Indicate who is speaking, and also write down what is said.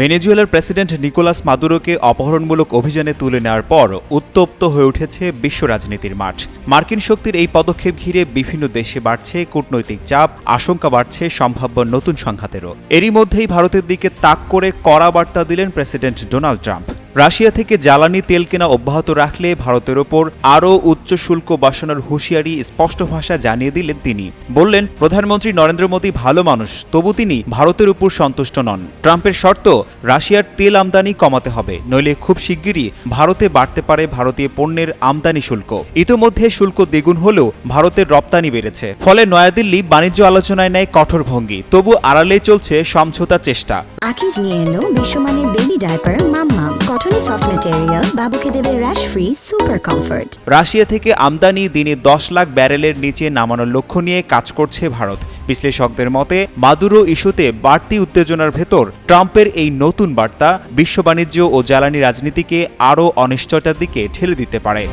Speaker 1: ভেনেজুয়েলার president Nicolas মাদুরোকে অপহরণমূলক অভিযানে তুলে নেওয়ার পর উত্তপ্ত হয়ে উঠেছে বিশ্ব রাজনীতির মাঠ। মার্কিন শক্তির এই পদক্ষেপ ঘিরে বিভিন্ন দেশে বাড়ছে কূটনৈতিক চাপ, আশঙ্কা বাড়ছে সম্ভাব্য নতুন সংঘাতেরও। এরই মধ্যেই ভারতের দিকে তাক করে কড়া বার্তা দিলেন প্রেসিডেন্ট ডোনাল্ড ট্রাম্প। রাশিয়া থেকে জ্বালানি তেল কেনা অব্যাহত রাখলে ভারতের ওপর আরও উচ্চ শুল্ক বসানোর হুঁশিয়ারি স্পষ্ট ভাষায় জানিয়ে দিলেন তিনি। বললেন, প্রধানমন্ত্রী নরেন্দ্র মোদী ভালো মানুষ, তবু তিনি ভারতের উপর সন্তুষ্ট নন। ট্রাম্পের শর্ত, রাশিয়ার তেল আমদানি কমাতে হবে, নইলে খুব শিগগিরই ভারতে বাড়তে পারে ভারতীয় পণ্যের আমদানি শুল্ক। ইতোমধ্যে শুল্ক দ্বিগুণ হলেও ভারতের রপ্তানি বেড়েছে। ফলে নয়াদিল্লি বাণিজ্য আলোচনায় নেয় কঠোর ভঙ্গি, তবু আড়ালে চলছে সমঝোতার চেষ্টা।
Speaker 2: আকিজ নিয়ে এলো বিশ্বমানের বেবি ডায়াপার মাম্মাম। কটনে সফট ম্যাটেরিয়াল, বাবুকে দেবে rash free super comfort.
Speaker 1: Russia থেকে আমদানি দিনে 10 লাখ ব্যারেলের নিচে নামানোর লক্ষ্য নিয়ে কাজ করছে ভারত। বিশ্লেষকদের মতে, মাদুরো ইস্যুতে বাড়তি উত্তেজনার ভেতর ট্রাম্পের এই নতুন বার্তা বিশ্ব বাণিজ্য ও জ্বালানি রাজনীতিকে আরও অনিশ্চয়তার দিকে ঠেলে দিতে পারে।